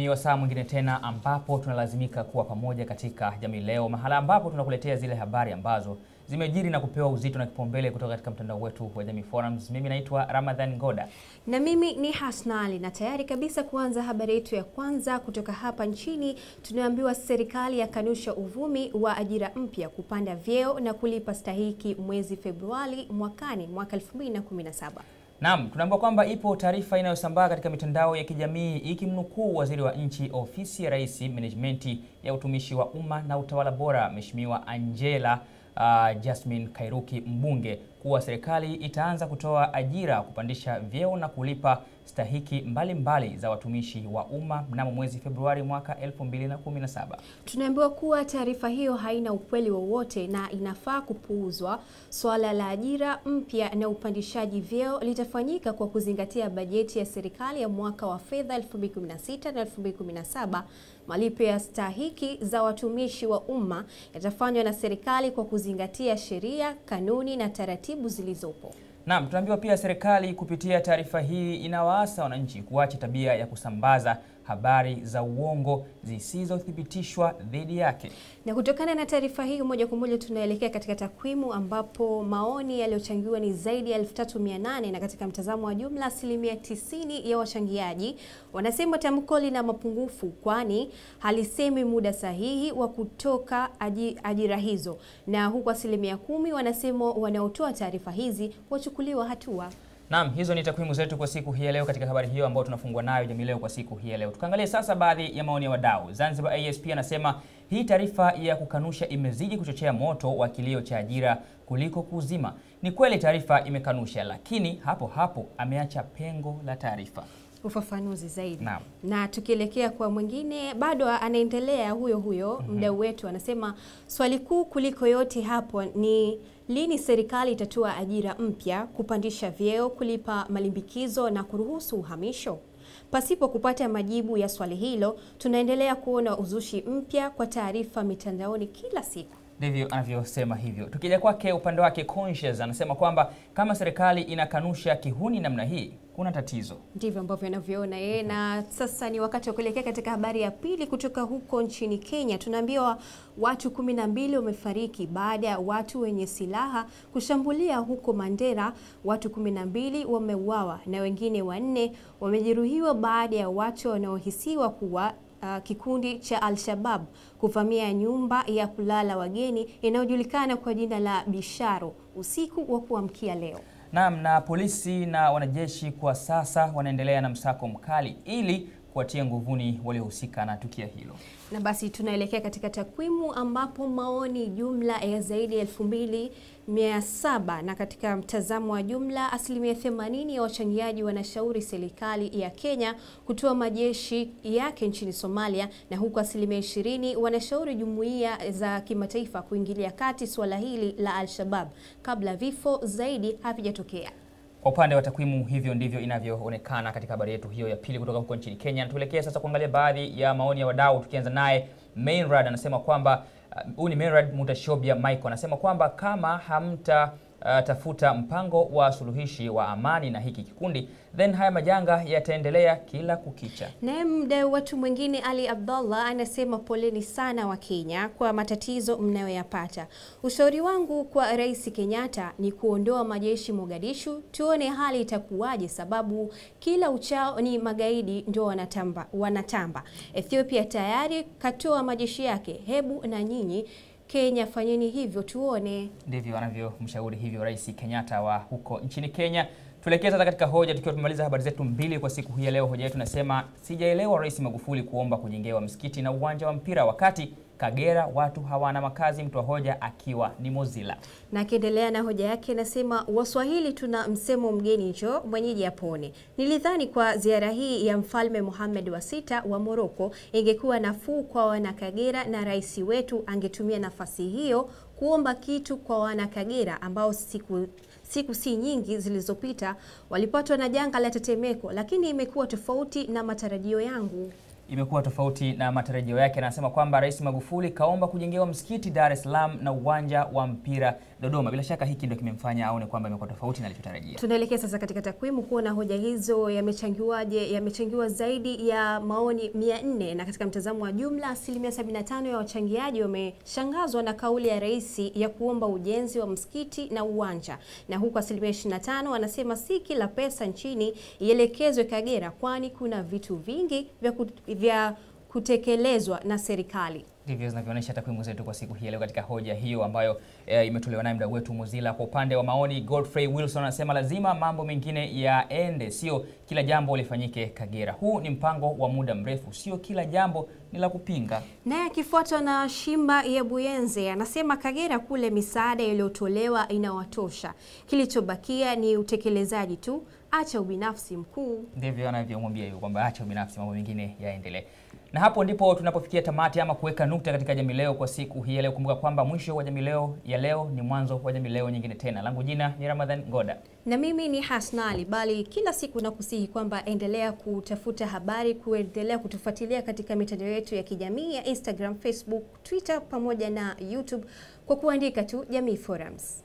Ni wasaa mwingine tena ambapo tunalazimika kuwa pamoja katika Jamii Leo, mahala ambapo tunakuletea zile habari ambazo zimejiri na kupewa uzito na kipaumbele kutoka katika mtandao wetu wa Jamii Forums. Mimi naitwa Ramadhan Ngoda. Na mimi ni Hasnali, na tayari kabisa kuanza habari yetu ya kwanza kutoka hapa nchini. Tunaambiwa serikali yakanusha uvumi wa ajira mpya kupanda vyeo na kulipa stahiki mwezi Februari mwaka 2017. Naam, tunaambiwa kwamba ipo taarifa inayosambaa katika mitandao ya kijamii ikimnukuu waziri wa nchi ofisi ya Rais, Management ya utumishi wa umma na utawala bora, Mheshimiwa Angela Jasmine Kairuki Mbunge, kuwa serikali itaanza kutoa ajira, kupandisha vyeo na kulipa stahiki mbalimbali za watumishi wa umma mnamo mwezi Februari mwaka 2017. Tunaambiwa kuwa taarifa hiyo haina ukweli wowote na inafaa kupuuzwa. Swala la ajira mpya na upandishaji vyeo litafanyika kwa kuzingatia bajeti ya serikali ya mwaka wa fedha 2016 na 2017. Malipo ya stahiki za watumishi wa umma yatafanywa na serikali kwa kuzingatia sheria, kanuni na taratibu zilizopo. Naam, tunaambiwa pia serikali kupitia taarifa hii inawaasa wananchi kuacha tabia ya kusambaza habari za uongo zisizothibitishwa dhidi yake. Na kutokana na taarifa hii, moja kwa moja tunaelekea katika takwimu ambapo maoni yaliyochangiwa ni zaidi ya 3800, na katika mtazamo wa jumla 90% ya wachangiaji wanasema tamko lina mapungufu, kwani halisemi muda sahihi wa kutoka ajira hizo, na huku 10% wanasema wanaotoa taarifa hizi wachukuliwa hatua. Naam, hizo ni takwimu zetu kwa siku hii ya leo katika habari hiyo ambayo tunafungua nayo Jamii Leo kwa siku hii ya leo. Tukaangalie sasa baadhi ya maoni ya wadau. Zanzibar ASP anasema hii taarifa ya kukanusha imezidi kuchochea moto wa kilio cha ajira kuliko kuzima. Ni kweli taarifa imekanusha, lakini hapo hapo ameacha pengo la taarifa. Ufafanuzi zaidi. Naam. Na tukielekea kwa mwingine, bado anaendelea huyo mdau wetu anasema swali kuu kuliko yote hapo ni lini serikali itatoa ajira mpya, kupandisha vyeo, kulipa malimbikizo na kuruhusu uhamisho? Pasipo kupata majibu ya swali hilo, tunaendelea kuona uzushi mpya kwa taarifa mitandaoni kila siku. Ndivyo anavyosema hivyo. Tukija kwake upande wake Conscious anasema kwamba kama serikali inakanusha kihuni namna hii, kuna tatizo. Ndivyo ambavyo anavyoona yeye. Na sasa ni wakati wa kuelekea katika habari ya pili kutoka huko nchini Kenya. Tunaambiwa watu 12 wamefariki baada ya watu wenye silaha kushambulia huko Mandera. Watu 12 wameuawa na wengine 4 wamejeruhiwa baada ya watu wanaohisiwa kuwa kikundi cha Al-Shabaab kuvamia nyumba ya kulala wageni inayojulikana kwa jina la Bisharo usiku wa kuamkia leo. Naam, na polisi na wanajeshi kwa sasa wanaendelea na msako mkali ili kuwatia nguvuni waliohusika na tukio hilo. Na basi tunaelekea katika takwimu ambapo maoni jumla ya zaidi ya 2700, na katika mtazamo wa jumla 80% ya wachangiaji wanashauri serikali ya Kenya kutoa majeshi yake nchini Somalia, na huku 20% wanashauri jumuiya za kimataifa kuingilia kati swala hili la Al-Shabaab kabla vifo zaidi havijatokea. Kwa upande wa takwimu, hivyo ndivyo inavyoonekana katika habari yetu hiyo ya pili kutoka huko nchini Kenya. Tuelekee sasa kuangalia baadhi ya maoni ya wadau, tukianza naye Mainrad anasema kwamba huyu ni Mainrad Mutashobia Michael anasema kwamba kama hamta tafuta mpango wa suluhishi wa amani na hiki kikundi, then haya majanga yataendelea kila kukicha. Na mdau watu mwingine Ali Abdullah anasema poleni sana wa Kenya kwa matatizo mnayoyapata. Ushauri wangu kwa Rais Kenyatta ni kuondoa majeshi Mogadishu, tuone hali itakuwaje, sababu kila uchao ni magaidi ndio wanatamba. Ethiopia tayari katoa majeshi yake, hebu na nyinyi Kenya fanyeni hivyo tuone. Ndivyo anavyomshauri hivyo Rais Kenyatta wa huko nchini Kenya. Tuelekea sasa katika hoja, tukiwa tumemaliza habari zetu mbili kwa siku hii ya leo. Hoja yetu nasema sijaelewa Rais Magufuli kuomba kujengewa msikiti na uwanja wa mpira wakati Kagera watu hawana makazi, mtu wa hoja akiwa ni Mozilla. Na akiendelea na hoja yake nasema Waswahili tuna msemo mgeni njoo mwenyeji apone. Nilidhani kwa ziara hii ya Mfalme Mohamed wa 6 wa Morocco ingekuwa nafuu kwa wana Kagera, na rais wetu angetumia nafasi hiyo kuomba kitu kwa wana Kagera ambao siku si nyingi zilizopita walipatwa na janga la tetemeko, lakini imekuwa tofauti na matarajio yangu. imekuwa tofauti na matarajio yake. Anasema kwamba Rais Magufuli kaomba kujengewa msikiti Dar es Salaam na uwanja wa mpira Dodoma. Bila shaka hiki ndio kimemfanya aone kwamba imekuwa tofauti na alichotarajia. Tunaelekea sasa katika takwimu kuona hoja hizo yamechangiwa zaidi ya maoni 400, na katika mtazamo wa jumla 75% ya wachangiaji wameshangazwa na kauli ya rais ya kuomba ujenzi wa msikiti na uwanja, na huku 25% wanasema si kila pesa nchini ielekezwe Kagera, kwani kuna vitu vingi vya kutekelezwa na serikali. Ndivyo zinavyoonyesha takwimu zetu kwa siku hii leo katika hoja hiyo ambayo imetolewa naye mdau wetu Mozilla. Kwa upande wa maoni, Godfrey Wilson anasema lazima mambo mengine yaende, sio kila jambo lifanyike Kagera. Huu ni mpango wa muda mrefu, sio kila jambo ni la kupinga. Naye akifuatwa na Shimba ya Buyenze anasema Kagera kule misaada iliyotolewa inawatosha, kilichobakia ni utekelezaji tu, acha ubinafsi mkuu. Ndivyo anavyomwambia hiyo kwamba acha ubinafsi, mambo mengine yaendelee. Na hapo ndipo tunapofikia tamati ama kuweka nukta katika Jamii Leo kwa siku hii leo. Kumbuka kwamba mwisho wa Jamii Leo ya leo ni mwanzo wa Jamii Leo nyingine tena. Langu jina ni Ramadhan Ngoda. Na mimi ni Hasnali, bali kila siku nakusihi kwamba endelea kutafuta habari, kuendelea kutufuatilia katika mitandao yetu ya kijamii ya Instagram, Facebook, Twitter pamoja na YouTube kwa kuandika tu Jamii Forums.